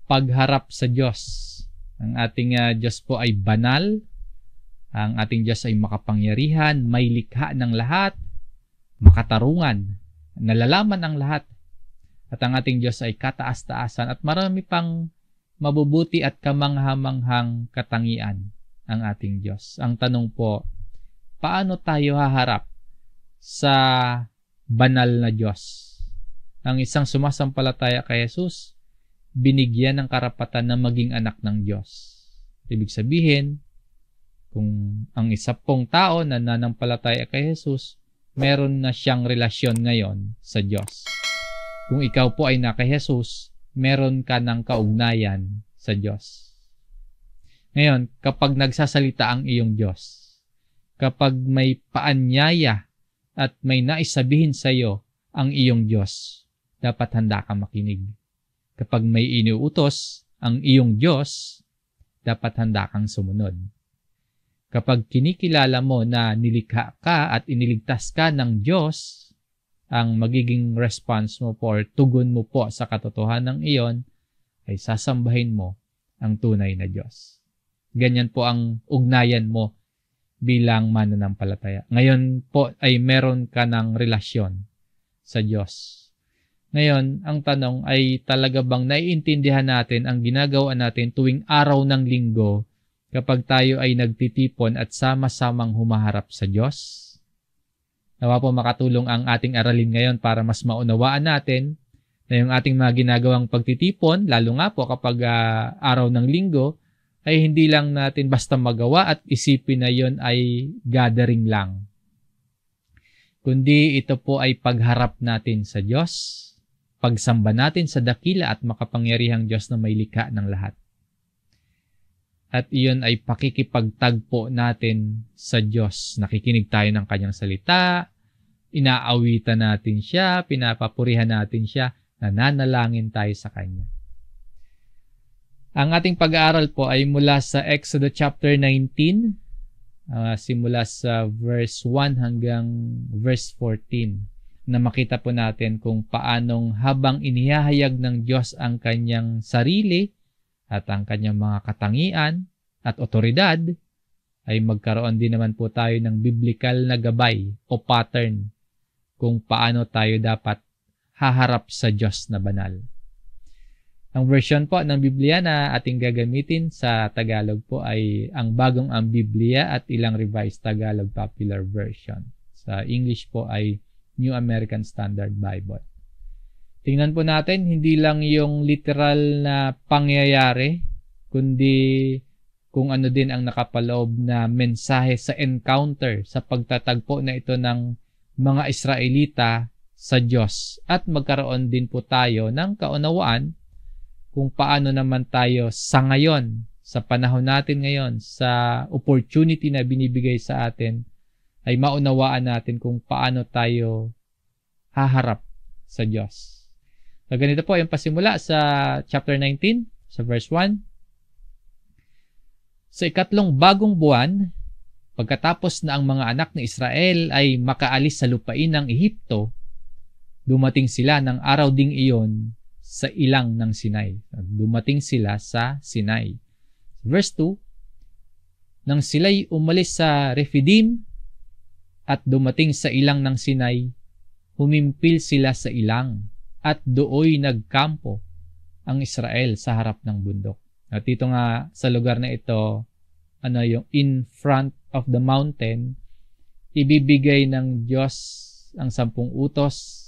pagharap sa Diyos. Ang ating Diyos po ay banal. Ang ating Diyos ay makapangyarihan, may likha ng lahat, makatarungan, nalalaman ang lahat. At ang ating Diyos ay kataas-taasan at marami pang mabubuti at kamangha-manghang katangian ang ating Diyos. Ang tanong po, paano tayo haharap sa banal na Diyos? Ang isang sumasampalataya kay Jesus, binigyan ng karapatan na maging anak ng Diyos. Ibig sabihin, kung ang isa pong tao na nanampalataya kay Jesus, meron na siyang relasyon ngayon sa Diyos. Kung ikaw po ay na kay Jesus, meron ka ng kaugnayan sa Diyos. Ngayon, kapag nagsasalita ang iyong Diyos, kapag may paanyaya at may naisabihin sa iyo ang iyong Diyos, dapat handa ka makinig. Kapag may iniuutos ang iyong Diyos, dapat handa kang sumunod. Kapag kinikilala mo na nilikha ka at iniligtas ka ng Diyos, ang magiging response mo po or tugon mo po sa katotohanan iyon ay sasambahin mo ang tunay na Diyos. Ganyan po ang ugnayan mo bilang mananampalataya. Ngayon po ay meron ka ng relasyon sa Diyos. Ngayon, ang tanong ay talaga bang naiintindihan natin ang ginagawa natin tuwing araw ng linggo kapag tayo ay nagtitipon at sama-samang humaharap sa Diyos? Nawa po makatulong ang ating aralin ngayon para mas maunawaan natin na yung ating mga ginagawang pagtitipon, lalo nga po kapag araw ng linggo, ay hindi lang natin basta magawa at isipin na yon ay gathering lang. Kundi ito po ay pagharap natin sa Diyos, pagsamba natin sa dakila at makapangyarihang Diyos na may likha ng lahat. At iyon ay pakikipagtagpo natin sa Diyos. Nakikinig tayo ng Kanyang salita, inaawitan natin siya, pinapapurihan natin siya, nananalangin tayo sa Kanya. Ang ating pag-aaral po ay mula sa Exodus chapter 19, simula sa verse 1 hanggang verse 14. Na makita po natin kung paanong habang inihahayag ng Diyos ang kanyang sarili at ang kanyang mga katangian at otoridad, ay magkaroon din naman po tayo ng biblical na gabay o pattern kung paano tayo dapat haharap sa Diyos na banal. Ang version po ng Biblia na ating gagamitin sa Tagalog po ay ang Bagong ang Biblia at ilang Revised Tagalog Popular Version. Sa English po ay New American Standard Bible. Tingnan po natin, hindi lang yung literal na pangyayari, kundi kung ano din ang nakapaloob na mensahe sa encounter, sa pagtatagpo na ito ng mga Israelita sa Diyos. At magkaroon din po tayo ng kaunawaan kung paano naman tayo sa ngayon, sa panahon natin ngayon, sa opportunity na binibigay sa atin, ay maunawaan natin kung paano tayo haharap sa Diyos. So, ganito po yung pasimula sa chapter 19, sa verse 1. Sa ikatlong bagong buwan, pagkatapos na ang mga anak ng Israel ay makaalis sa lupain ng Ehipto, dumating sila ng araw ding iyon sa ilang ng Sinai. Dumating sila sa Sinai. Verse 2, nang sila'y umalis sa Rephidim, at dumating sa ilang ng Sinai, humimpil sila sa ilang, at dooy nagkampo ang Israel sa harap ng bundok. At dito nga sa lugar na ito, yung in front of the mountain, ibibigay ng Diyos ang 10 utos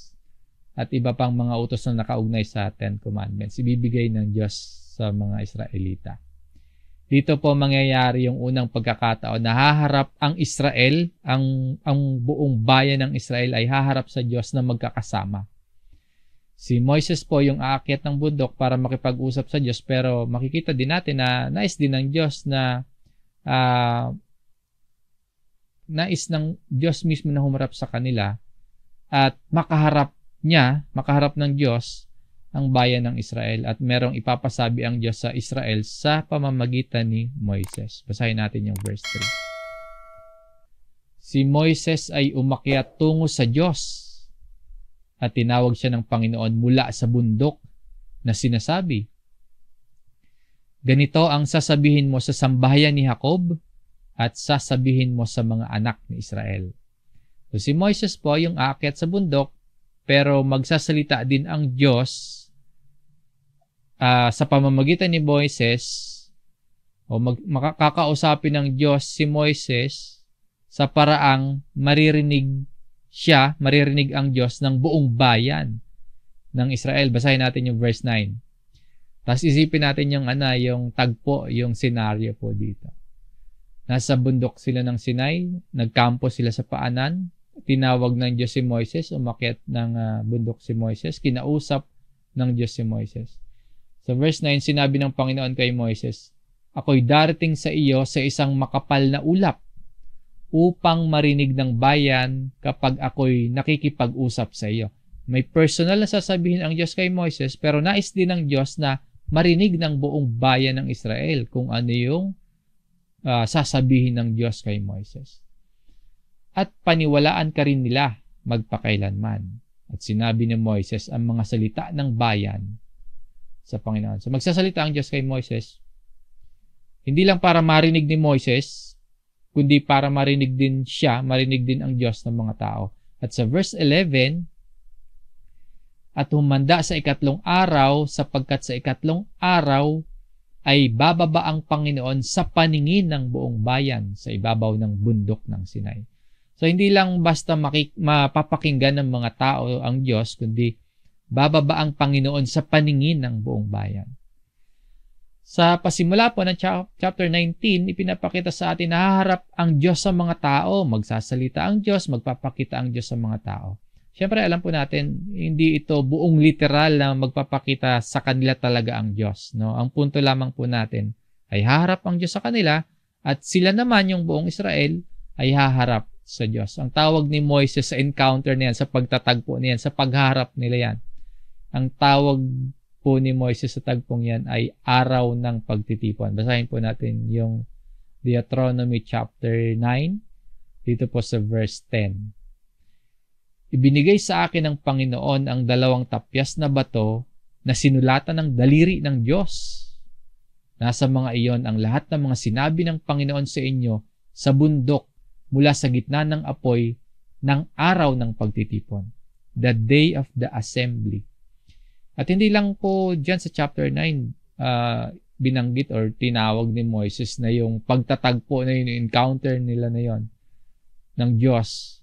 at iba pang mga utos na nakaugnay sa 10 Commandments. Ibibigay ng Diyos sa mga Israelita. Dito po mangyayari yung unang pagkakataon na haharap ang Israel, ang buong bayan ng Israel ay haharap sa Diyos na magkakasama. Si Moises po yung aakyat ng bundok para makipag-usap sa Diyos, pero makikita din natin na nais din ng Diyos na nais ng Diyos mismo na humarap sa kanila at makaharap ng Diyos ang bayan ng Israel at merong ipapasabi ang Diyos sa Israel sa pamamagitan ni Moises. Basahin natin yung verse 3. Si Moises ay umakyat tungo sa Diyos at tinawag siya ng Panginoon mula sa bundok na sinasabi, Ganito ang sasabihin mo sa sambahayan ni Jacob at sasabihin mo sa mga anak ni Israel. So si Moises po yung aakyat sa bundok, pero magsasalita din ang Diyos sa pamamagitan ni Moises, o makakausapin ng Diyos si Moises sa paraang maririnig ang Diyos ng buong bayan ng Israel. Basahin natin yung verse 9. Tapos isipin natin yung tagpo, yung scenario po dito. Nasa bundok sila ng Sinai, nagkampo sila sa paanan, tinawag ng Diyos si Moises, umakyat ng bundok si Moises, kinausap ng Diyos si Moises. Sa verse 9, sinabi ng Panginoon kay Moises, ako'y darating sa iyo sa isang makapal na ulap upang marinig ng bayan kapag ako'y nakikipag-usap sa iyo. May personal na sasabihin ang Diyos kay Moises, pero nais din ng Diyos na marinig ng buong bayan ng Israel kung ano yung sasabihin ng Diyos kay Moises. At paniwalaan ka rin nila magpakailanman. At sinabi ni Moises ang mga salita ng bayan sa Panginoon. So magsasalita ang Diyos kay Moises, hindi lang para marinig ni Moises, kundi para marinig din ang Diyos ng mga tao. At sa verse 11, at humanda sa ikatlong araw, sapagkat sa ikatlong araw ay bababa ang Panginoon sa paningin ng buong bayan sa ibabaw ng bundok ng Sinai. So hindi lang basta mapapakinggan ng mga tao ang Diyos, kundi bababa ang Panginoon sa paningin ng buong bayan. Sa pasimula po ng chapter 19, ipinapakita sa atin na haharap ang Diyos sa mga tao. Magsasalita ang Diyos, magpapakita ang Diyos sa mga tao. Siyempre, alam po natin, hindi ito buong literal na magpapakita sa kanila talaga ang Diyos. No? Ang punto lamang po natin ay haharap ang Diyos sa kanila at sila naman, yung buong Israel, ay haharap sa Diyos. Ang tawag ni Moises sa encounter niyan, sa pagtatagpo niyan, sa pagharap nila yan. Ang tawag po ni Moises sa tagpong yan ay araw ng pagtitipon. Basahin po natin yung Deuteronomy chapter 9, dito po sa verse 10. Ibinigay sa akin ng Panginoon ang 2 tapyas na bato na sinulatan ng daliri ng Diyos. Nasa mga iyon ang lahat ng mga sinabi ng Panginoon sa inyo sa bundok mula sa gitna ng apoy ng araw ng pagtitipon, the day of the assembly. At hindi lang po dyan sa chapter 9 binanggit or tinawag ni Moises na yung pagtatagpo na yung encounter nila na yon ng Diyos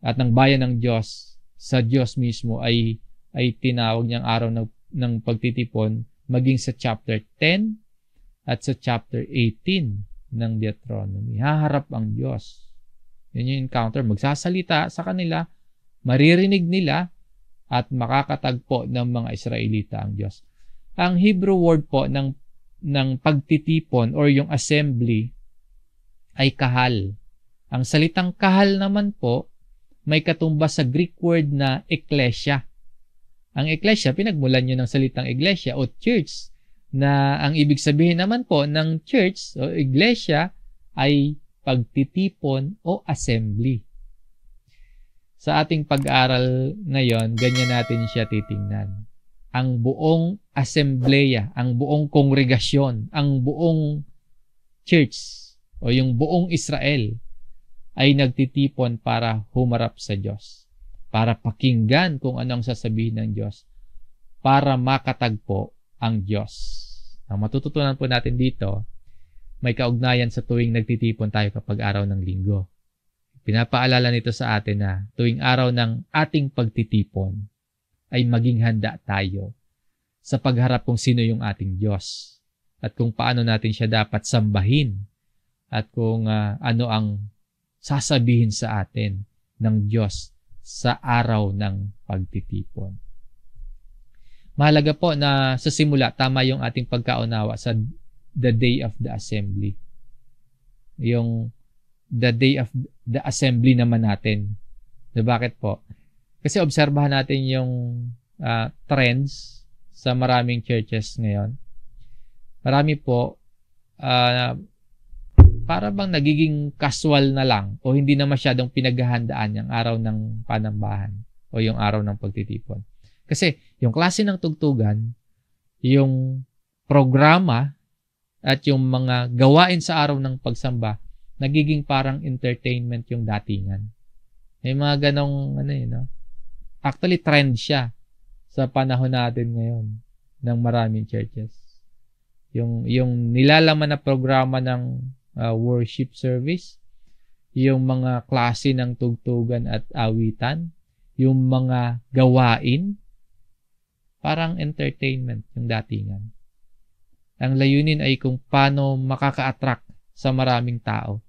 at ng bayan ng Diyos sa Diyos mismo ay tinawag niyang araw ng pagtitipon, maging sa chapter 10 at sa chapter 18 ng Deuteronomy. Haharap ang Diyos. Yan yung encounter. Magsasalita sa kanila, maririnig nila, at makakatagpo ng mga Israelita ang Diyos. Ang Hebrew word po ng pagtitipon or yung assembly ay kahal. Ang salitang kahal naman po may katumbas sa Greek word na ekklesia. Ang ekklesia, pinagmulan nyo ng salitang iglesia o church, na ang ibig sabihin naman po ng church o iglesia ay pagtitipon o assembly. Sa ating pag-aaral ngayon, ganyan natin siya titingnan. Ang buong assembleya, ang buong kongregasyon, ang buong church o yung buong Israel ay nagtitipon para humarap sa Diyos, para pakinggan kung ano ang sasabihin ng Diyos, para makatagpo ang Diyos. Ang matututunan po natin dito, may kaugnayan sa tuwing nagtitipon tayo kapag araw ng linggo. Pinapaalala nito sa atin na tuwing araw ng ating pagtitipon ay maging handa tayo sa pagharap kung sino yung ating Diyos at kung paano natin siya dapat sambahin at kung ano ang sasabihin sa atin ng Diyos sa araw ng pagtitipon. Mahalaga po na sa simula, tama yung ating pagkaunawa sa the day of the assembly. Yung the day of the assembly naman natin. So, bakit po? Kasi obserbahan natin yung trends sa maraming churches ngayon. Marami po para bang nagiging casual na lang o hindi na masyadong pinaghahandaan yung araw ng panambahan o yung araw ng pagtitipon. Kasi yung klase ng tugtugan, yung programa at yung mga gawain sa araw ng pagsamba, nagiging parang entertainment yung datingan. May mga ganong, actually trend siya sa panahon natin ngayon ng maraming churches. Yung nilalaman na programa ng worship service, yung mga klase ng tugtugan at awitan, yung mga gawain, parang entertainment yung datingan. Ang layunin ay kung paano makaka-attract sa maraming tao.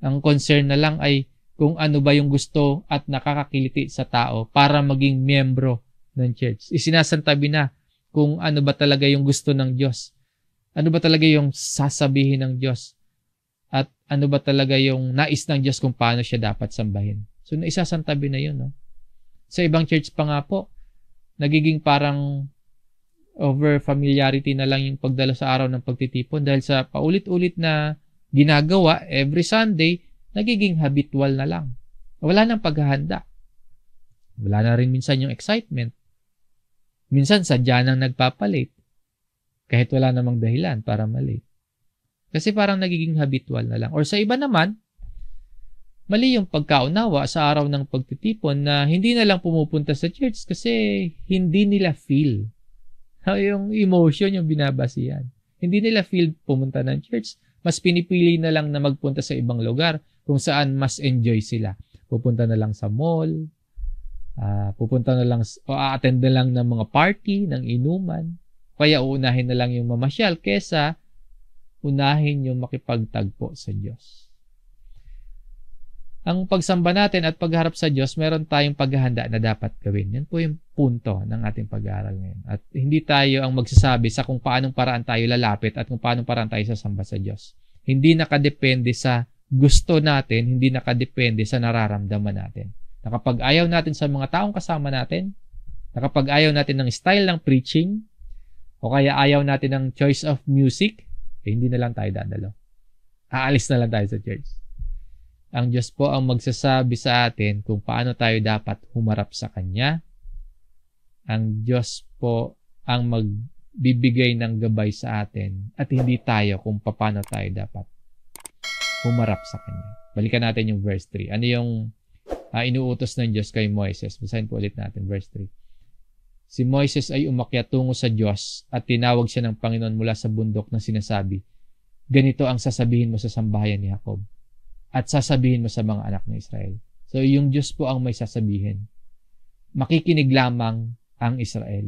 Ang concern na lang ay kung ano ba yung gusto at nakakakiliti sa tao para maging miyembro ng church. Isinasantabi na kung ano ba talaga yung gusto ng Diyos. Ano ba talaga yung sasabihin ng Diyos? At ano ba talaga yung nais ng Diyos kung paano siya dapat sambahin? So, naisasantabi na yun. No? Sa ibang church pa nga po, nagiging parang over familiarity na lang yung pagdalo sa araw ng pagtitipon dahil sa paulit-ulit na ginagawa every Sunday, nagiging habitual na lang. Wala nang paghahanda. Wala na rin minsan yung excitement. Minsan sadya nang nagpapalit kahit wala namang dahilan para malate. Kasi parang nagiging habitual na lang. Or sa iba naman, mali yung pagkaunawa sa araw ng pagtitipon na hindi na lang pumupunta sa church kasi hindi nila feel. Yung emotion yung binabasihan. Hindi nila feel pumunta ng church. Mas pinipili na lang na magpunta sa ibang lugar kung saan mas enjoy sila. Pupunta na lang sa mall, pupunta na lang o attend na lang ng mga party, ng inuman. Kaya uunahin na lang yung mamasyal kesa unahin yung makipagtagpo sa Diyos. Ang pagsamba natin at pagharap sa Diyos, meron tayong paghahanda na dapat gawin. Yan po yung punto ng ating pag-aaral ngayon. At hindi tayo ang magsasabi sa kung paanong paraan tayo lalapit at kung paanong paraan tayo sasamba sa Diyos. Hindi nakadepende sa gusto natin, hindi nakadepende sa nararamdaman natin. Nakapag ayaw natin sa mga taong kasama natin, nakapag ayaw natin ng style ng preaching, o kaya ayaw natin ng choice of music, hindi na lang tayo dadalo. Aalis na lang tayo sa church. Ang Diyos po ang magsasabi sa atin kung paano tayo dapat humarap sa Kanya. Ang Diyos po ang magbibigay ng gabay sa atin at hindi tayo kung paano tayo dapat humarap sa Kanya. Balikan natin yung verse 3. Ano yung inuutos ng Diyos kay Moises? Basahin po ulit natin verse 3. Si Moises ay umakyat tungo sa Diyos at tinawag siya ng Panginoon mula sa bundok na sinasabi, ganito ang sasabihin mo sa sambahayan ni Jacob at sasabihin mo sa mga anak ng Israel. So, yung Diyos po ang may sasabihin. Makikinig lamang ang Israel.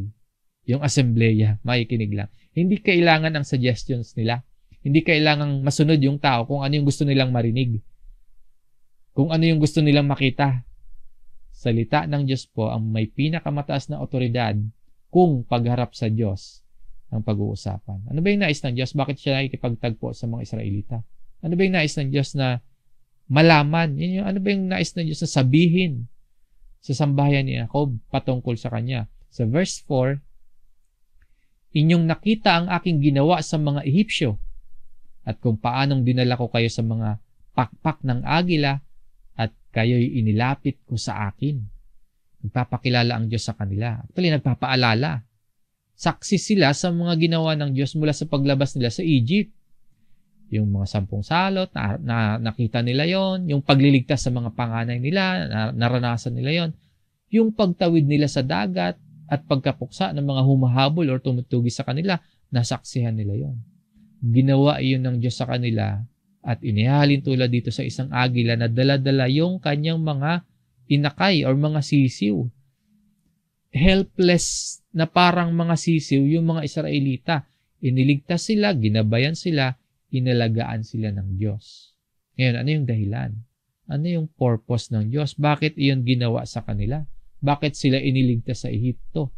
Yung assembleya, makikinig lang. Hindi kailangan ang suggestions nila. Hindi kailangang masunod yung tao kung ano yung gusto nilang marinig. Kung ano yung gusto nilang makita. Salita ng Diyos po ang may pinakamataas na otoridad kung pagharap sa Diyos ang pag-uusapan. Ano ba yung nais ng Diyos? Bakit siya nakikipagtagpo sa mga Israelita? Ano ba yung nais ng Diyos na malaman? Ano ba yung nais ng Diyos na sabihin sa sambahayan ni Jacob patungkol sa Kanya? Sa verse 4, inyong nakita ang aking ginawa sa mga Ehipsyo at kung paanong dinala ko kayo sa mga pakpak ng agila at kayo'y inilapit ko sa akin. Nagpapakilala ang Diyos sa kanila. Actually, nagpapaalala. Saksi sila sa mga ginawa ng Diyos mula sa paglabas nila sa Egypt. Yung mga 10 salot, na nakita nila yon, yung pagliligtas sa mga panganay nila, naranasan nila yon, yung pagtawid nila sa dagat at pagkapuksa ng mga humahabol o tumutugi sa kanila, nasaksihan nila yon. Ginawa iyon ng Diyos sa kanila at inihalin tulad dito sa isang agila na dala-dala yung kanyang mga inakay or mga sisiw. Helpless na parang mga sisiw yung mga Israelita. Iniligtas sila, ginabayan sila, inalagaan sila ng Diyos. Ngayon, ano yung dahilan? Ano yung purpose ng Diyos? Bakit iyon ginawa sa kanila? Bakit sila iniligtas sa Ehipto?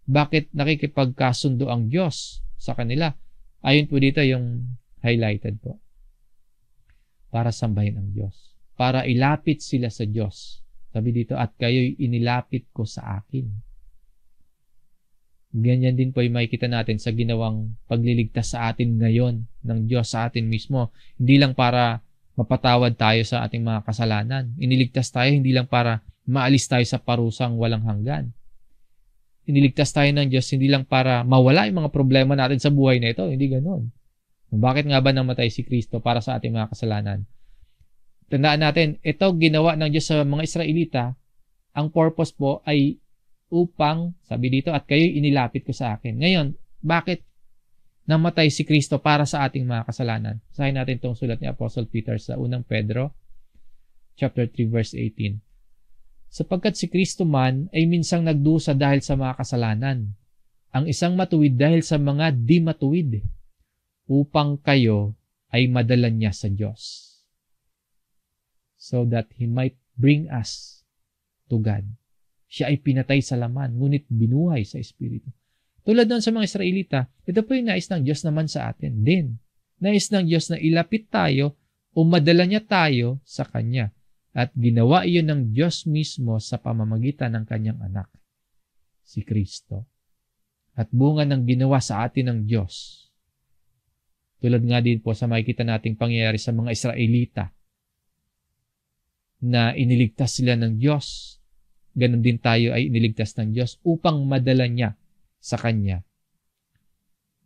Bakit nakikipagkasundo ang Diyos sa kanila? Ayon po dito yung highlighted po. Para sambahin ang Diyos. Para ilapit sila sa Diyos. Sabi dito, at kayo'y inilapit ko sa akin. Ganyan din po yung makikita natin sa ginawang pagliligtas sa atin ngayon ng Diyos sa atin mismo. Hindi lang para mapatawad tayo sa ating mga kasalanan. Iniligtas tayo hindi lang para maalis tayo sa parusang walang hanggan. Iniligtas tayo ng Diyos hindi lang para mawala yung mga problema natin sa buhay na ito. Hindi ganoon. Bakit nga ba namatay si Kristo para sa ating mga kasalanan? Tandaan natin, ito ginawa ng Diyos sa mga Israelita. Ang purpose po ay upang, sabi dito, at kayo'y inilapit ko sa akin. Ngayon, bakit namatay si Kristo para sa ating mga kasalanan? Basahin natin itong sulat ni Apostle Peter sa unang Pedro, chapter 3, verse 18. Sapagkat si Kristo man ay minsang nagdusa dahil sa mga kasalanan, ang isang matuwid dahil sa mga di matuwid, upang kayo ay madala niya sa Diyos, so that He might bring us to God. Siya ay pinatay sa laman, ngunit binuhay sa Espiritu. Tulad nun sa mga Israelita, ito po yung nais ng Diyos naman sa atin din. Nais ng Diyos na ilapit tayo o madala niya tayo sa Kanya. At ginawa iyon ng Diyos mismo sa pamamagitan ng Kanyang anak, si Kristo. At bunga ng ginawa sa atin ng Diyos, tulad nga din po sa makikita nating pangyayari sa mga Israelita, na iniligtas sila ng Diyos, ganun din tayo ay iniligtas ng Diyos upang madala niya sa Kanya.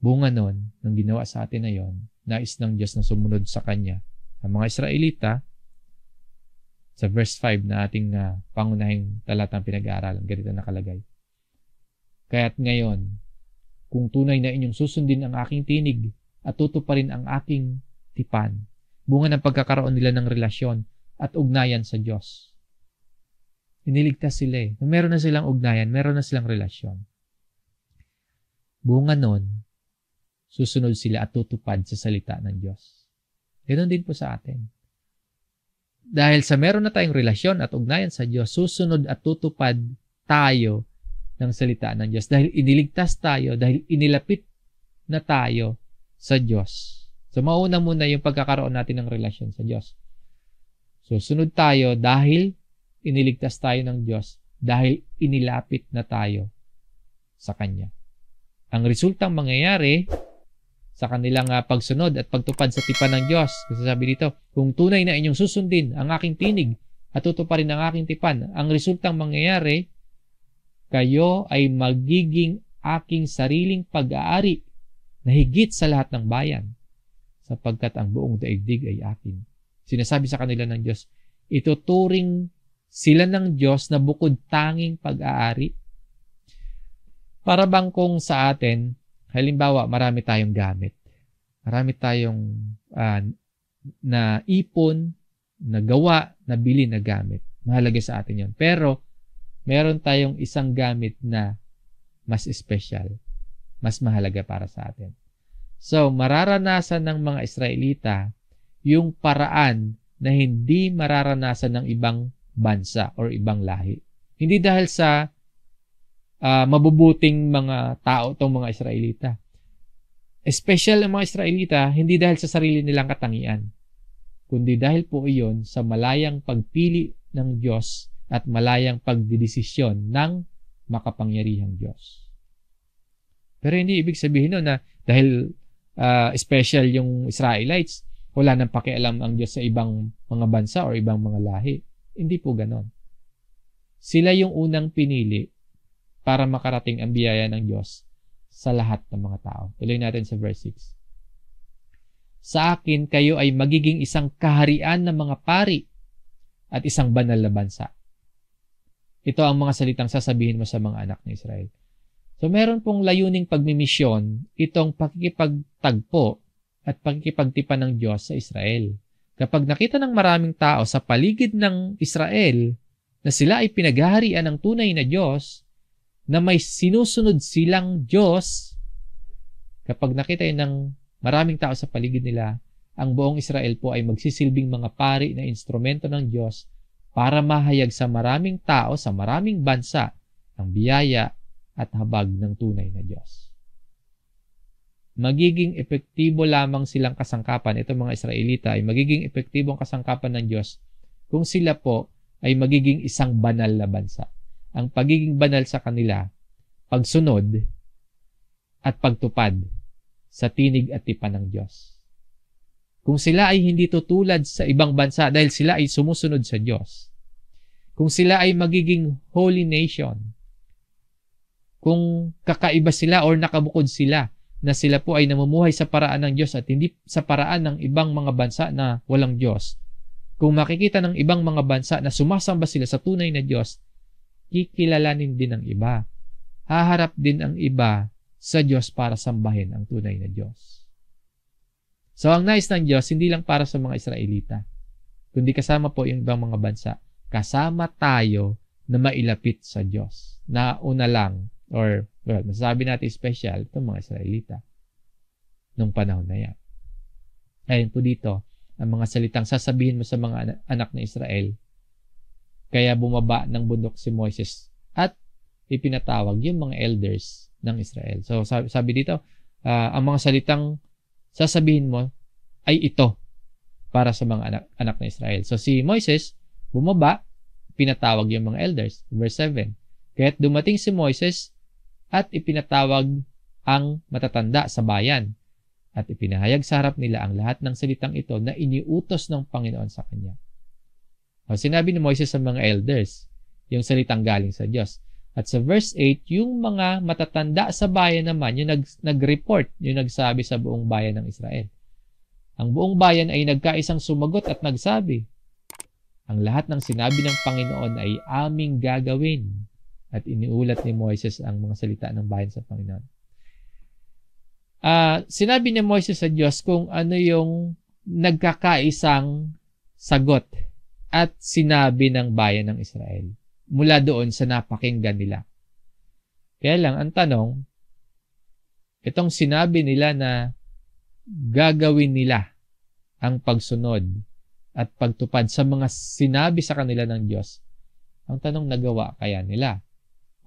Bunga nun, ng ginawa sa atin na yon, nais ng Diyos na sumunod sa Kanya. Ang mga Israelita, sa verse 5 na ating pangunahing talatang pinag-aaralan, ganito nakalagay. Kaya't ngayon, kung tunay na inyong susundin ang aking tinig at tutuparin ang aking tipan, bunga ng pagkakaroon nila ng relasyon at ugnayan sa Diyos. Iniligtas sila eh. Meron na silang ugnayan, meron na silang relasyon. Bunga nun, susunod sila at tutupad sa salita ng Diyos. Ganon din po sa atin. Dahil sa meron na tayong relasyon at ugnayan sa Diyos, susunod at tutupad tayo ng salita ng Diyos. Dahil iniligtas tayo, dahil inilapit na tayo sa Diyos. So, mauna muna yung pagkakaroon natin ng relasyon sa Diyos. Susunod tayo dahil iniligtas tayo ng Diyos, dahil inilapit na tayo sa Kanya. Ang resultang mangyayari sa kanilang pagsunod at pagtupad sa tipan ng Diyos, kasi sabi dito, kung tunay na inyong susundin ang aking tinig at tutuparin ang aking tipan, ang resultang mangyayari, kayo ay magiging aking sariling pag-aari na higit sa lahat ng bayan, sapagkat ang buong daigdig ay akin. Sinasabi sa kanila ng Diyos, ituturing sila ng Diyos na bukod tanging pag-aari. Para bang kung sa atin, halimbawa, marami tayong gamit. Marami tayong na ipon, na gawa, na bili na gamit. Mahalaga sa atin yun. Pero, meron tayong isang gamit na mas espesyal, mas mahalaga para sa atin. So, mararanasan ng mga Israelita yung paraan na hindi mararanasan ng ibang bansa or ibang lahi. Hindi dahil sa mabubuting mga tao itong mga Israelita. Special ang mga Israelita, hindi dahil sa sarili nilang katangian, kundi dahil po iyon sa malayang pagpili ng Diyos at malayang pagdidesisyon ng makapangyarihang Diyos. Pero hindi ibig sabihin nun na dahil special yung Israelites, wala nang pakialam ang Diyos sa ibang mga bansa o ibang mga lahi. Hindi po ganon. Sila yung unang pinili para makarating ang biyaya ng Diyos sa lahat ng mga tao. Tuloy natin sa verse 6. Sa akin, kayo ay magiging isang kaharian ng mga pari at isang banal na bansa. Ito ang mga salitang sasabihin mo sa mga anak ng Israel. So, meron pong layuning pagmimisyon itong pakikipagtagpo at pakikipagtipan ng Diyos sa Israel. Kapag nakita ng maraming tao sa paligid ng Israel na sila ay pinaghaharian ng tunay na Diyos, na may sinusunod silang Diyos, kapag nakita ng maraming tao sa paligid nila, ang buong Israel po ay magsisilbing mga pari na instrumento ng Diyos para mahayag sa maraming tao, sa maraming bansa, ang biyaya at habag ng tunay na Diyos. Magiging epektibo lamang silang kasangkapan, itong mga Israelita ay magiging epektibong kasangkapan ng Diyos kung sila po ay magiging isang banal na bansa. Ang pagiging banal sa kanila, pagsunod at pagtupad sa tinig at tipan ng Diyos. Kung sila ay hindi tutulad sa ibang bansa dahil sila ay sumusunod sa Diyos, kung sila ay magiging holy nation, kung kakaiba sila or nakabukod sila na sila po ay namumuhay sa paraan ng Diyos at hindi sa paraan ng ibang mga bansa na walang Diyos, kung makikita ng ibang mga bansa na sumasamba sila sa tunay na Diyos, kikilalanin din ng iba. Haharap din ang iba sa Diyos para sambahin ang tunay na Diyos. So, ang nais ng Diyos, hindi lang para sa mga Israelita, kundi kasama po yung ibang mga bansa. Kasama tayo na mailapit sa Diyos. Na una lang, or masasabi natin special, itong mga Israelita nung panahon na yan. Ayun po dito, ang mga salitang sasabihin mo sa mga anak ng Israel, kaya bumaba ng bundok si Moises at ipinatawag yung mga elders ng Israel. So, sabi dito, ang mga salitang sasabihin mo ay ito para sa mga anak ng Israel. So, si Moises, bumaba, pinatawag yung mga elders. Verse 7, kaya't dumating si Moises at ipinatawag ang matatanda sa bayan at ipinahayag sa harap nila ang lahat ng salitang ito na iniutos ng Panginoon sa kanya. O, sinabi ni Moises sa mga elders, yung salitang galing sa Diyos. At sa verse 8, yung mga matatanda sa bayan naman, yung nag-report, yung nagsabi sa buong bayan ng Israel. Ang buong bayan ay nagkaisang sumagot at nagsabi, ang lahat ng sinabi ng Panginoon ay aming gagawin. At iniulat ni Moises ang mga salita ng bayan sa Panginoon. Sinabi ni Moises sa Diyos kung ano yung nagkakaisang sagot at sinabi ng bayan ng Israel mula doon sa napakinggan nila. Kaya lang, ang tanong, itong sinabi nila na gagawin nila ang pagsunod at pagtupad sa mga sinabi sa kanila ng Diyos, ang tanong, nagawa kaya nila?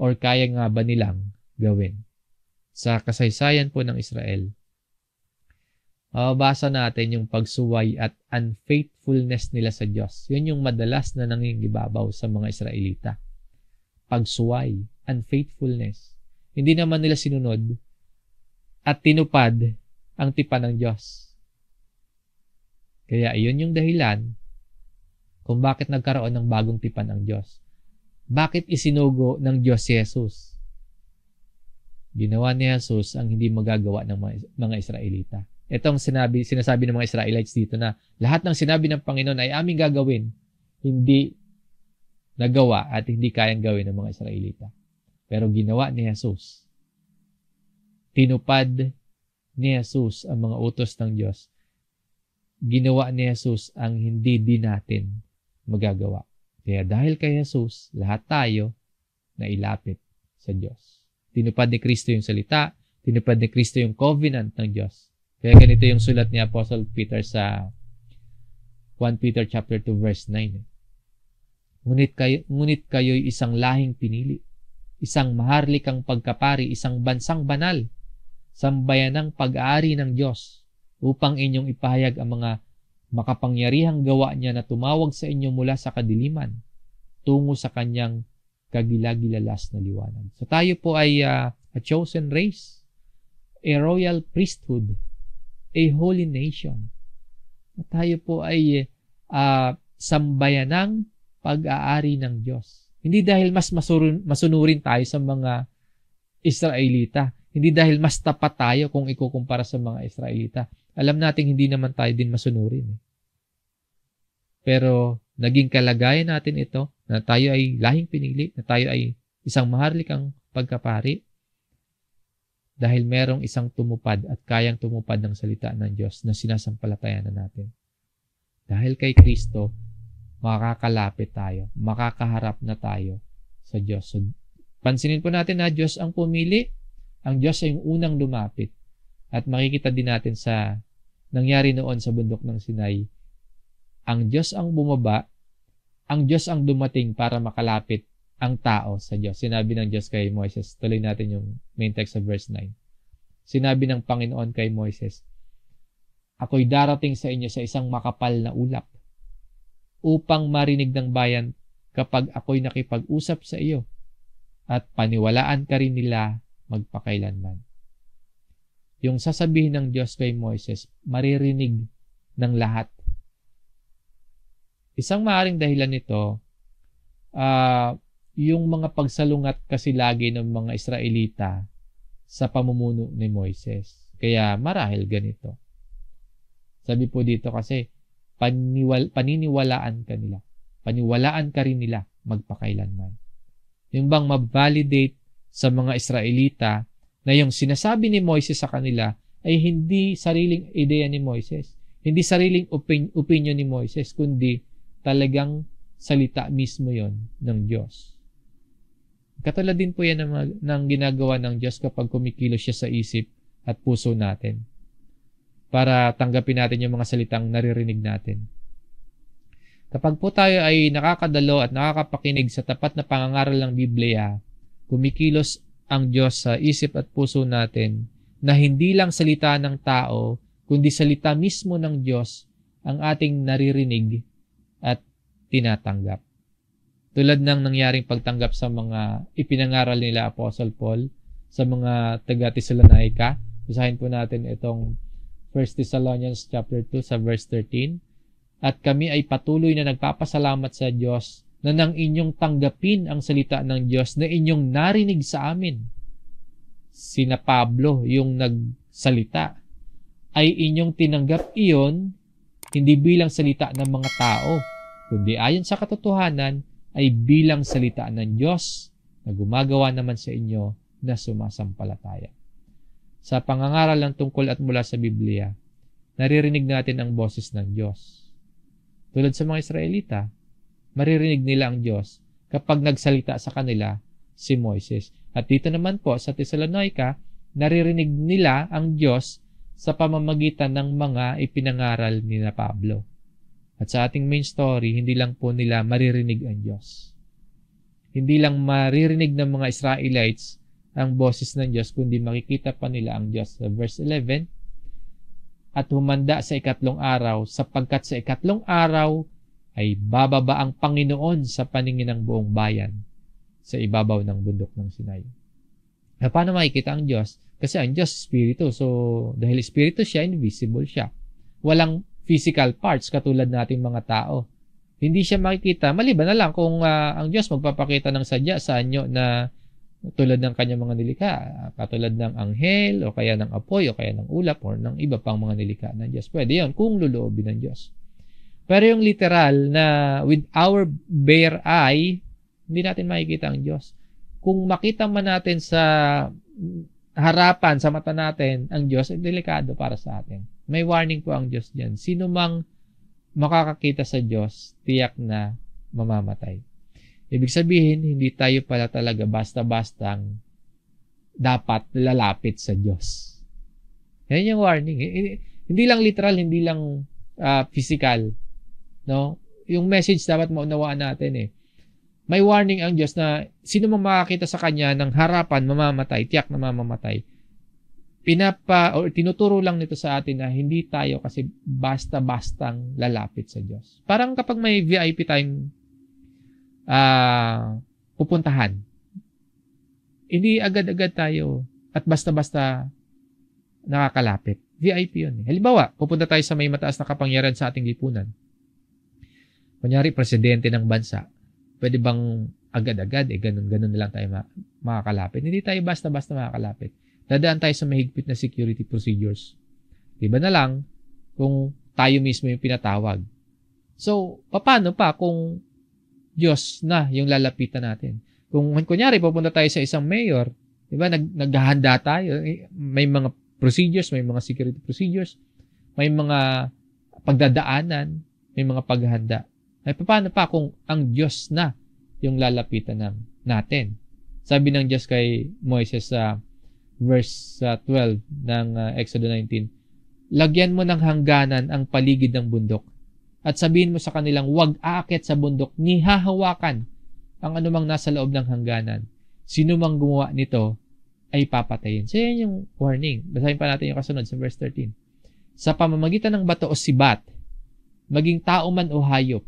Or kaya nga ba nilang gawin? Sa kasaysayan po ng Israel, mababasa natin yung pagsuway at unfaithfulness nila sa Diyos. Yun yung madalas na nangingibabaw sa mga Israelita. Pagsuway, unfaithfulness. Hindi naman nila sinunod at tinupad ang tipan ng Diyos. Kaya iyon yung dahilan kung bakit nagkaroon ng bagong tipan ang Diyos. Bakit isinugo ng Diyos si Jesus? Ginawa ni Jesus ang hindi magagawa ng mga Israelita. Itong sinasabi ng mga Israelites dito na lahat ng sinabi ng Panginoon ay aming gagawin, hindi nagawa at hindi kayang gawin ng mga Israelita. Pero ginawa ni Jesus. Tinupad ni Jesus ang mga utos ng Diyos. Ginawa ni Jesus ang hindi din natin magagawa. Kaya dahil kay Jesus, lahat tayo nailapit sa Diyos. Tinupad ni Kristo yung salita, tinupad ni Kristo yung covenant ng Diyos. Kaya ganito yung sulat ni Apostle Peter sa 1 Peter chapter 2 verse 9. Ngunit kayo'y isang lahing pinili, isang maharlikang pagkapari, isang bansang banal, sambayanang pag-aari ng Diyos, upang inyong ipahayag ang mga makapangyarihang gawa niya na tumawag sa inyo mula sa kadiliman tungo sa kanyang kagilagilalas na liwanag. So tayo po ay a chosen race, a royal priesthood, a holy nation. Tayo po ay sambayanang pag-aari ng Diyos. Hindi dahil mas masunurin tayo sa mga Israelita. Hindi dahil mas tapat tayo kung ikukumpara sa mga Israelita. Alam natin hindi naman tayo din masunurin. Pero naging kalagayan natin ito na tayo ay lahing pinili, na tayo ay isang maharlikang pagkapari dahil merong isang tumupad at kayang tumupad ng salita ng Diyos na sinasampalatayanan natin. Dahil kay Kristo, makakalapit tayo, makakaharap na tayo sa Diyos. So, pansinin po natin na Diyos ang pumili, ang Diyos ay yung unang lumapit. At makikita din natin sa nangyari noon sa bundok ng Sinai, ang Diyos ang bumaba, ang Diyos ang dumating para makalapit ang tao sa Diyos. Sinabi ng Diyos kay Moises, tuloy natin yung main text of verse 9. Sinabi ng Panginoon kay Moises, ako'y darating sa inyo sa isang makapal na ulap upang marinig ng bayan kapag ako'y nakipag-usap sa iyo at paniwalaan ka rin nila magpakailanman. Yung sasabihin ng Diyos kay Moises, maririnig ng lahat. Isang maaaring dahilan nito, yung mga pagsalungat kasi lagi ng mga Israelita sa pamumuno ni Moises. Kaya marahil ganito. Sabi po dito kasi, paniniwalaan ka nila. Paniwalaan ka rin nila magpakailanman. Yung bang ma-validate sa mga Israelita na yung sinasabi ni Moises sa kanila ay hindi sariling ideya ni Moises, hindi sariling opinion ni Moises, kundi talagang salita mismo yon ng Diyos. Katulad din po yan ng ginagawa ng Diyos kapag kumikilos siya sa isip at puso natin para tanggapin natin yung mga salitang naririnig natin. Kapag po tayo ay nakakadalo at nakakapakinig sa tapat na pangangaral ng Biblia, kumikilos ang Diyos sa isip at puso natin na hindi lang salita ng tao, kundi salita mismo ng Diyos ang ating naririnig at tinatanggap. Tulad ng nangyaring pagtanggap sa mga ipinangaral nila Apostle Paul sa mga taga-Thessalonica. Basahin po natin itong 1 Thessalonians chapter 2 sa verse 13. At kami ay patuloy na nagpapasalamat sa Diyos na nang inyong tanggapin ang salita ng Diyos na inyong narinig sa amin. Sina Pablo yung nagsalita, ay inyong tinanggap iyon hindi bilang salita ng mga tao, kundi ayon sa katotohanan ay bilang salita ng Diyos na gumagawa naman sa inyo na sumasampalataya. Sa pangangaral ng tungkol at mula sa Biblia, naririnig natin ang boses ng Diyos. Tulad sa mga Israelita, maririnig nila ang Diyos kapag nagsalita sa kanila si Moises. At dito naman po sa Thessalonica, naririnig nila ang Diyos sa pamamagitan ng mga ipinangaral ni na Pablo. At sa ating main story, hindi lang po nila maririnig ang Diyos. Hindi lang maririnig ng mga Israelites ang boses ng Diyos, kundi makikita pa nila ang Diyos. Sa verse 11, at humanda sa ikatlong araw, sapagkat sa ikatlong araw ay bababa ang Panginoon sa paningin ng buong bayan sa ibabaw ng bundok ng Sinai. Paano makikita ang Diyos? Kasi ang Diyos, Espiritu. So, dahil Espiritu siya, invisible siya. Walang physical parts katulad nating mga tao. Hindi siya makikita, maliban na lang kung ang Diyos magpapakita ng sadya sa anyo na tulad ng kanyang mga nilikha, katulad ng anghel, o kaya ng apoy, o kaya ng ulap, o ng iba pang mga nilikha ng Diyos. Pwede yun, kung loloobin ng Diyos. Pero yung literal na with our bare eye, hindi natin makikita ang Diyos. Kung makita man natin sa harapan, sa mata natin, ang Diyos, ay delikado para sa atin. May warning po ang Diyos diyan. Sino mang makakakita sa Diyos, tiyak na mamamatay. Ibig sabihin, hindi tayo pala talaga basta-bastang dapat lalapit sa Diyos. Yan yung warning. Hindi lang literal, hindi lang physical. No? Yung message dapat maunawaan natin eh. May warning ang Diyos na sino mang makakita sa Kanya ng harapan, mamamatay, tiyak na mamamatay. Tinuturo lang nito sa atin na hindi tayo kasi basta-bastang lalapit sa Diyos. Parang kapag may VIP tayong pupuntahan, hindi agad-agad tayo at basta-basta nakakalapit. VIP yun. Halimbawa, pupunta tayo sa may mataas na kapangyarihan sa ating lipunan. Kunyari, presidente ng bansa. Pwede bang agad-agad, ganun-ganun na lang tayo makakalapit? Hindi tayo basta-basta makakalapit. Dadaan tayo sa mahigpit na security procedures. Diba na lang kung tayo mismo yung pinatawag. So, paano pa kung Diyos na yung lalapitan natin? Kung kunyari, pupunta tayo sa isang mayor, diba, naghahanda tayo, may mga procedures, may mga security procedures, may mga pagdadaanan, may mga paghahanda. Ay, paano pa kung ang Diyos na yung lalapitan natin? Sabi ng Diyos kay Moises sa verse 12 ng Exodus 19, lagyan mo ng hangganan ang paligid ng bundok at sabihin mo sa kanilang huwag aakyat sa bundok ni hahawakan ang anumang nasa loob ng hangganan. Sino mang gumawa nito ay papatayin. So, yan yung warning. Basahin pa natin yung kasunod sa verse 13. Sa pamamagitan ng bato o sibat, maging tao man o hayop,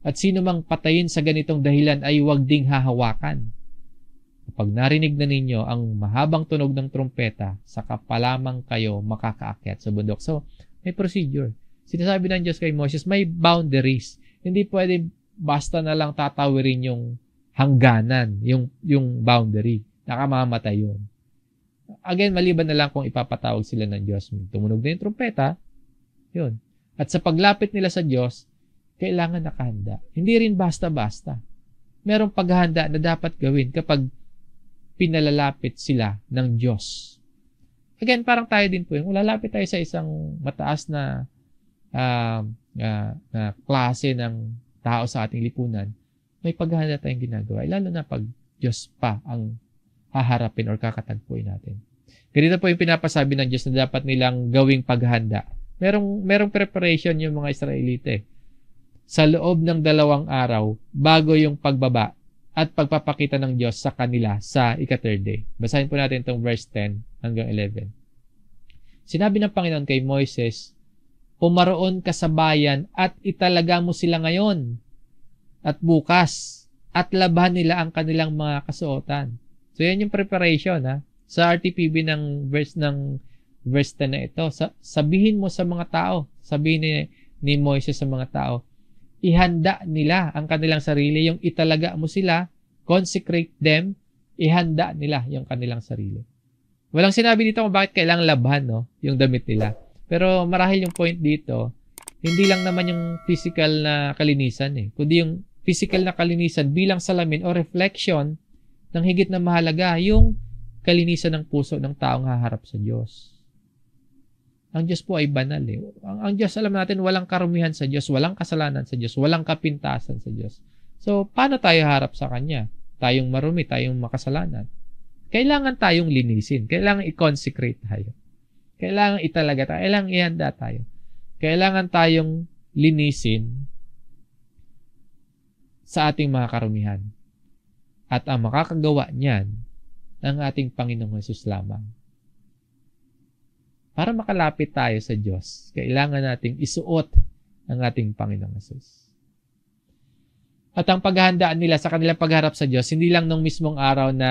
at sino mang patayin sa ganitong dahilan ay huwag ding hahawakan. Kapag narinig na ninyo ang mahabang tunog ng trumpeta, saka pa lamang kayo makakaakyat sa bundok. So, may procedure. Sinasabi ng Diyos kay Moses, may boundaries. Hindi pwede basta na lang tatawirin yung hangganan, yung boundary. Nakamamatay yun. Again, maliban na lang kung ipapatawag sila ng Diyos. Tumunog na yung trumpeta, yun. At sa paglapit nila sa Diyos, kailangan nakahanda. Hindi rin basta-basta. Merong paghahanda na dapat gawin kapag pinalalapit sila ng Diyos. Again, parang tayo din po yung lalapit tayo sa isang mataas na klase ng tao sa ating lipunan, may paghahanda tayong ginagawa. Lalo na pag Diyos pa ang haharapin or kakatagpuin natin. Ganito po yung pinapasabi ng Diyos na dapat nilang gawing paghahanda. Merong preparation yung mga Israelite. Sa loob ng 2 araw, bago yung pagbaba at pagpapakita ng Diyos sa kanila sa ika-3rd day. Basahin po natin itong verse 10 hanggang 11. Sinabi ng Panginoon kay Moises, pumaroon ka sa bayan at italaga mo sila ngayon at bukas at labahan nila ang kanilang mga kasuotan. So yan yung preparation ha. Sa RTPB ng verse 10 na ito, sabihin mo sa mga tao, sabihin ni Moises sa mga tao, ihanda nila ang kanilang sarili, yung italaga mo sila, consecrate them, ihanda nila yung kanilang sarili. Walang sinabi dito kung bakit kailangang labhan, no, yung damit nila. Pero marahil yung point dito, hindi lang naman yung physical na kalinisan kundi yung physical na kalinisan bilang salamin o reflection ng higit na mahalaga, yung kalinisan ng puso ng taong haharap sa Diyos. Ang Diyos po ay banal Ang Diyos, alam natin, walang karumihan sa Diyos, walang kasalanan sa Diyos, walang kapintasan sa Diyos. So, paano tayo harap sa Kanya? Tayong marumi, tayong makasalanan. Kailangan tayong linisin. Kailangan i-consecrate tayo. Kailangan italaga tayo. Kailangan ihanda tayo. Kailangan tayong linisin sa ating mga karumihan. At ang makakagawa niyan, ang ating Panginoong Hesus lamang. Para makalapit tayo sa Diyos, kailangan nating isuot ang ating Panginoong Hesus. At ang paghahandaan nila sa kanilang pagharap sa Diyos, hindi lang nung mismong araw na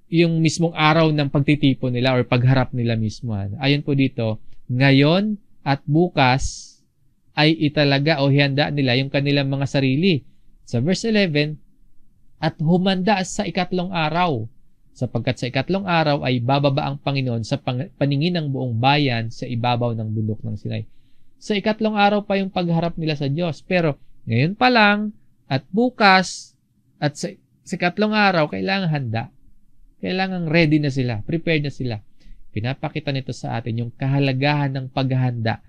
yung mismong araw ng pagtitipon nila or pagharap nila mismo. Ayon po dito, ngayon at bukas ay italaga o hihanda nila yung kanilang mga sarili. Sa verse 11, at humanda sa 2 araw, sapagkat sa 2 araw ay bababa ang Panginoon sa paningin ng buong bayan sa ibabaw ng bundok ng Sinai. Sa 2 araw pa yung pagharap nila sa Diyos. Pero ngayon pa lang at bukas at sa 2 araw, kailangan handa. Kailangan ready na sila, prepared na sila. Pinapakita nito sa atin yung kahalagahan ng paghahanda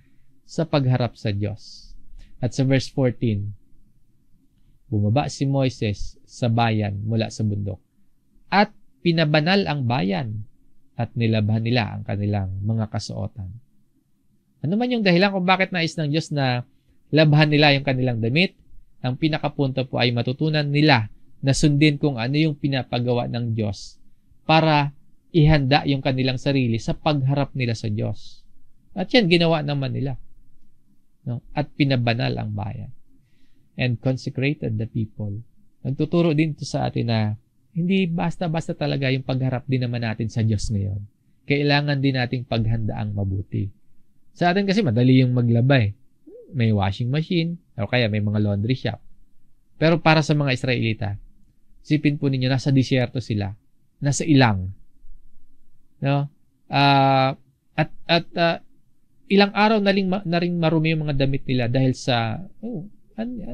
sa pagharap sa Diyos. At sa verse 14, bumaba si Moises sa bayan mula sa bundok at pinabanal ang bayan at nilabhan nila ang kanilang mga kasuotan. Ano man yung dahilan kung bakit nais ng Diyos na labhan nila yung kanilang damit, ang pinakapunto po ay matutunan nila na sundin kung ano yung pinapagawa ng Diyos para ihanda yung kanilang sarili sa pagharap nila sa Diyos. At yan, ginawa naman nila. No? At pinabanal ang bayan. And consecrated the people. Nagtuturo din ito sa atin na hindi basta-basta talaga yung pagharap din naman natin sa Diyos ngayon. Kailangan din nating paghandaang mabuti. Sa atin kasi madali yung maglaba May washing machine o kaya may mga laundry shop. Pero para sa mga Israelita, sipin po ninyo, nasa disyerto sila. Nasa ilang. No? Ilang araw na ring marumi yung mga damit nila dahil sa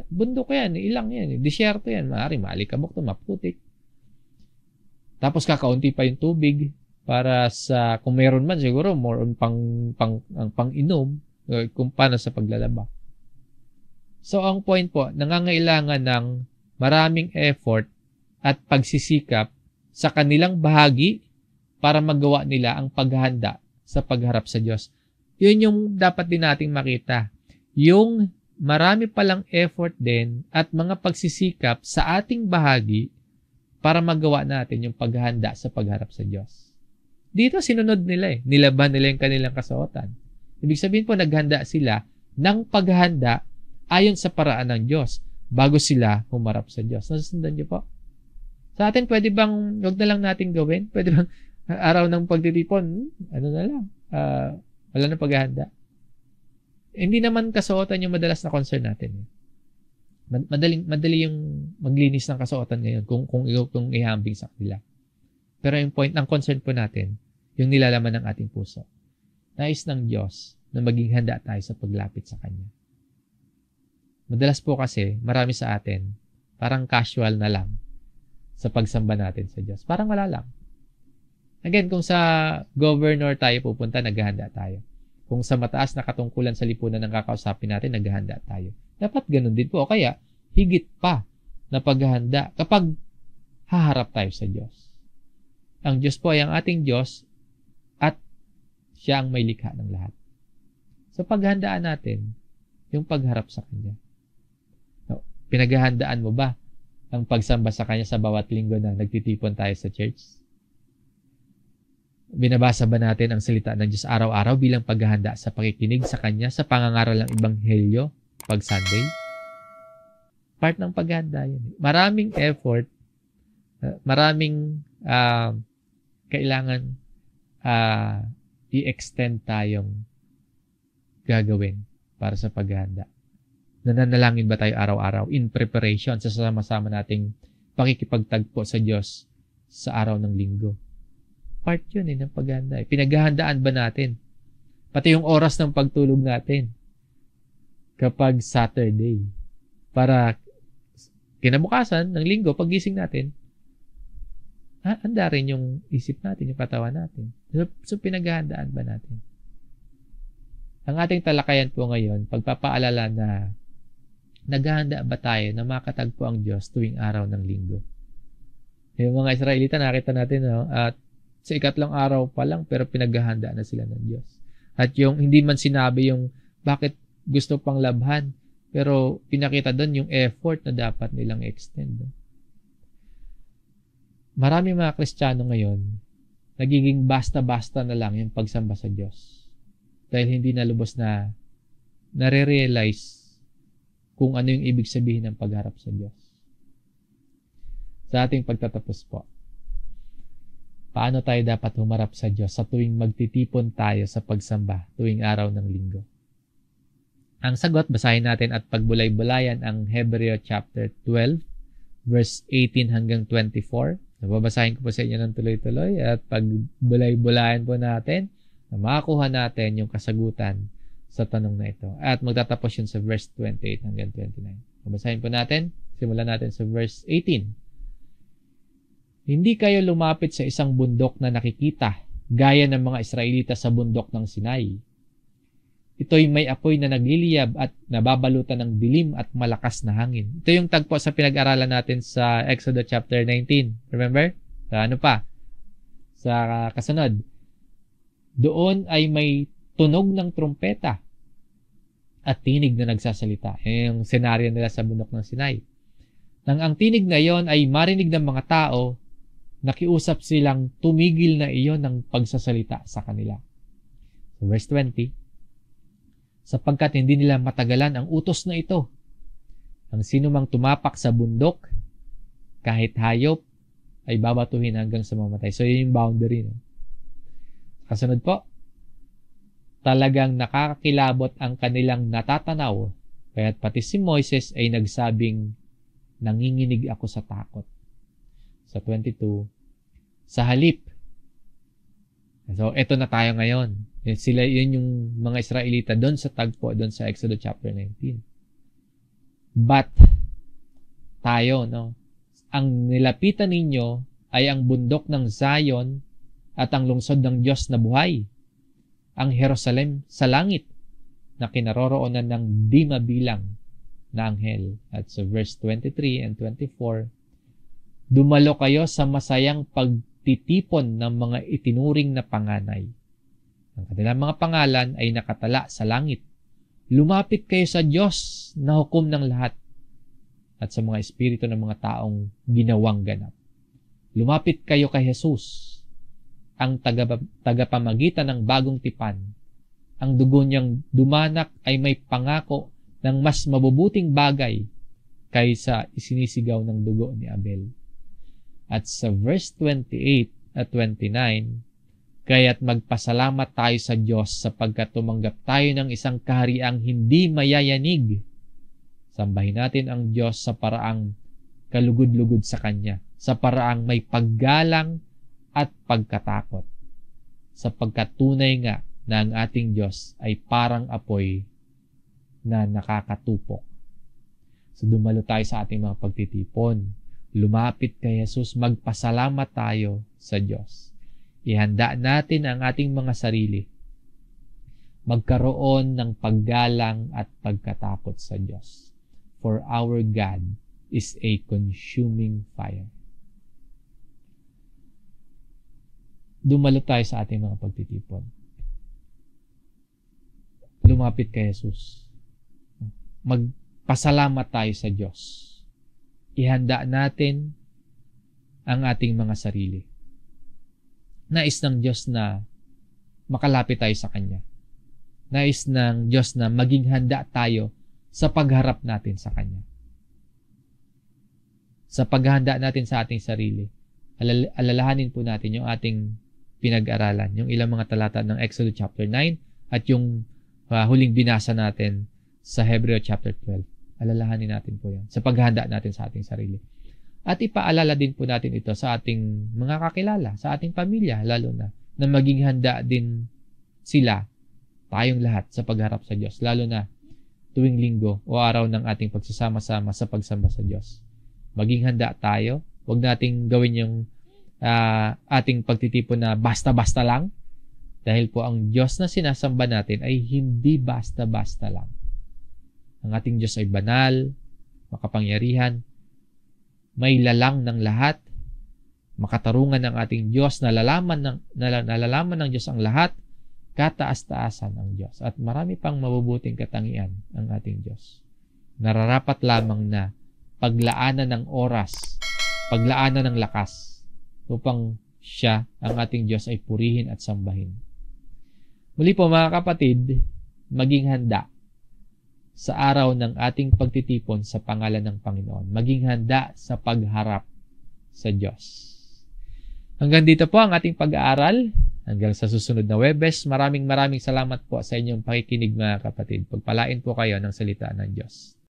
bundok yan, ilang yan, disyerto yan, maaaring maalikabok to, maputik. Tapos kakaunti pa yung tubig para sa, kung meron man siguro, more on pang inom, kung paano sa paglalaba. So ang point po, nangangailangan ng maraming effort at pagsisikap sa kanilang bahagi para magawa nila ang paghahanda sa pagharap sa Diyos. Yun yung dapat din nating makita. Yung marami palang effort din at mga pagsisikap sa ating bahagi para magawa natin yung paghahanda sa pagharap sa Diyos. Dito sinunod nila Nilaban nila yung kanilang kasuotan. Ibig sabihin po, naghanda sila ng paghahanda ayon sa paraan ng Diyos bago sila humarap sa Diyos. Nasusundan niyo po? Sa atin, pwede bang, huwag na lang natin gawin? Pwede bang araw ng pagtitipon, ano na lang, wala na paghahanda. Hindi naman kasuotan yung madalas na concern natin. Madali yung maglinis ng kasuotan ngayon kung ihambing sa kanila. Pero yung point, ang concern po natin, yung nilalaman ng ating puso. Nais ng Diyos na maging handa tayo sa paglapit sa Kanya. Madalas po kasi, marami sa atin, parang casual na lang sa pagsamba natin sa Diyos. Parang wala lang. Again, kung sa governor tayo pupunta, naghahanda tayo. Kung sa mataas na katungkulan sa lipunan ng kakausapin natin, naghahanda tayo. Dapat ganun din po. O kaya, higit pa na paghahanda kapag haharap tayo sa Diyos. Ang Diyos po ay ang ating Diyos at siya ang may likha ng lahat. So, paghandaan natin yung pagharap sa Kanya. No, pinaghahandaan mo ba ang pagsamba sa Kanya sa bawat linggo na nagtitipon tayo sa church? Binabasa ba natin ang salita ng Diyos araw-araw bilang paghahanda sa pakikinig sa Kanya sa pangangaral ng Ebanghelyo pag Sunday? Part ng paghahanda yun. Maraming effort, maraming kailangan i-extend tayong gagawin para sa paghahanda. Nananalangin ba tayo araw-araw in preparation sa sama-sama nating pakikipagtagpo sa Diyos sa araw ng linggo? Part yun ng paghahanda. Pinaghahandaan ba natin? Pati yung oras ng pagtulog natin kapag Saturday. Para kinabukasan ng linggo, paggising natin, handa rin yung isip natin, yung katawan natin. So pinaghahandaan ba natin? Ang ating talakayan po ngayon, pagpapaalala na naghahanda ba tayo na makatagpo ang Diyos tuwing araw ng linggo? Yung mga Israelita, nakita natin, no? At sa ikatlong araw pa lang, pero pinaghahanda na sila ng Diyos. At yung hindi man sinabi yung bakit gusto pang labhan, pero pinakita doon yung effort na dapat nilang extend. No? Maraming mga Kristiyano ngayon, nagiging basta-basta na lang yung pagsamba sa Diyos. Dahil hindi na lubos na nare-realize kung ano yung ibig sabihin ng pagharap sa Diyos. Sa ating pagtatapos po, paano tayo dapat humarap sa Diyos sa tuwing magtitipon tayo sa pagsamba tuwing araw ng linggo? Ang sagot, basahin natin at pagbulay-bulayan ang Hebreo chapter 12, verse 18 hanggang 24. Nababasahin ko po sa inyo ng tuloy-tuloy at pagbulay-bulayan po natin na makakuha natin yung kasagutan sa tanong na ito. At magtatapos yun sa verse 28 hanggang 29. Babasahin po natin. Simulan natin sa verse 18. Hindi kayo lumapit sa isang bundok na nakikita gaya ng mga Israelita sa bundok ng Sinai. Ito'y may apoy na nagliliyab at nababalutan ng dilim at malakas na hangin. Ito yung tagpo sa pinag-aralan natin sa Exodus chapter 19. Remember? Ano pa? Sa kasunod. Doon ay may tunog ng trumpeta at tinig na nagsasalita. Yung senaryo nila sa bundok ng Sinai. Nang ang tinig na yon ay marinig ng mga tao, nakiusap silang tumigil na iyon ng pagsasalita sa kanila. So verse 20, sapagkat hindi nila matagalan ang utos na ito. Ang sino mang tumapak sa bundok, kahit hayop, ay babatuhin hanggang sa mamatay. So yun yung boundary. No? Kasunod po, talagang nakakakilabot ang kanilang natatanaw, kaya't pati si Moises ay nagsabing, nanginginig ako sa takot. Sa 22, sa halip. So, eto na tayo ngayon. Yun yung mga Israelita doon sa tagpo, doon sa Exodus chapter 19. But, tayo, no? Ang nilapitan ninyo ay ang bundok ng Zion at ang lungsod ng Diyos na buhay, ang Jerusalem sa langit na kinaroroonan ng di mabilang na anghel. At sa verse 23 and 24, dumalo kayo sa masayang pagtitipon ng mga itinuring na panganay. Ang kanilang mga pangalan ay nakatala sa langit. Lumapit kayo sa Diyos na hukom ng lahat at sa mga espiritu ng mga taong ginawang ganap. Lumapit kayo kay Jesus, ang tagapamagitan ng bagong tipan. Ang dugo niyang dumanak ay may pangako ng mas mabubuting bagay kaysa isinisigaw ng dugo ni Abel. At sa verse 28 at 29, kaya't magpasalamat tayo sa Diyos sapagkat tumanggap tayo ng isang kahariang hindi mayayanig. Sambahin natin ang Diyos sa paraang kalugod-lugod sa Kanya, sa paraang may paggalang at pagkatakot. Sapagkat tunay nga na ang ating Diyos ay parang apoy na nakakatupok. So dumalo tayo sa ating mga pagtitipon. Lumapit kay Jesus, magpasalamat tayo sa Diyos. Ihanda natin ang ating mga sarili. Magkaroon ng paggalang at pagkatakot sa Diyos. For our God is a consuming fire. Dumalo tayo sa ating mga pagtitipon. Lumapit kay Jesus. Magpasalamat tayo sa Diyos. Ihanda natin ang ating mga sarili. Nais ng Diyos na makalapit tayo sa Kanya. Nais ng Diyos na maging handa tayo sa pagharap natin sa Kanya. Sa paghahanda natin sa ating sarili, alalahanin po natin yung ating pinag-aralan, yung ilang mga talata ng Exodus chapter 9 at yung huling binasa natin sa Hebreo chapter 12. Alalahanin natin po yun sa paghahanda natin sa ating sarili. At ipaalala din po natin ito sa ating mga kakilala, sa ating pamilya, lalo na maging handa din sila, tayong lahat, sa pagharap sa Diyos, lalo na tuwing linggo o araw ng ating pagsasama-sama sa pagsamba sa Diyos. Maging handa tayo, huwag nating gawin yung ating pagtitipon na basta-basta lang, dahil po ang Diyos na sinasamba natin ay hindi basta-basta lang. Ang ating Diyos ay banal, makapangyarihan, may lalang ng lahat, makatarungan ng ating Diyos, nalalaman ng Diyos ang lahat, kataas-taasan ang Diyos. At marami pang mabubuting katangian ang ating Diyos. Nararapat lamang na paglaanan ng oras, paglaanan ng lakas, upang siya, ang ating Diyos, ay purihin at sambahin. Muli po mga kapatid, maging handa sa araw ng ating pagtitipon sa pangalan ng Panginoon. Maging handa sa pagharap sa Diyos. Hanggang dito po ang ating pag-aaral. Hanggang sa susunod na Huwebes. Maraming salamat po sa inyong pakikinig mga kapatid. Pagpalain po kayo ng salita ng Diyos.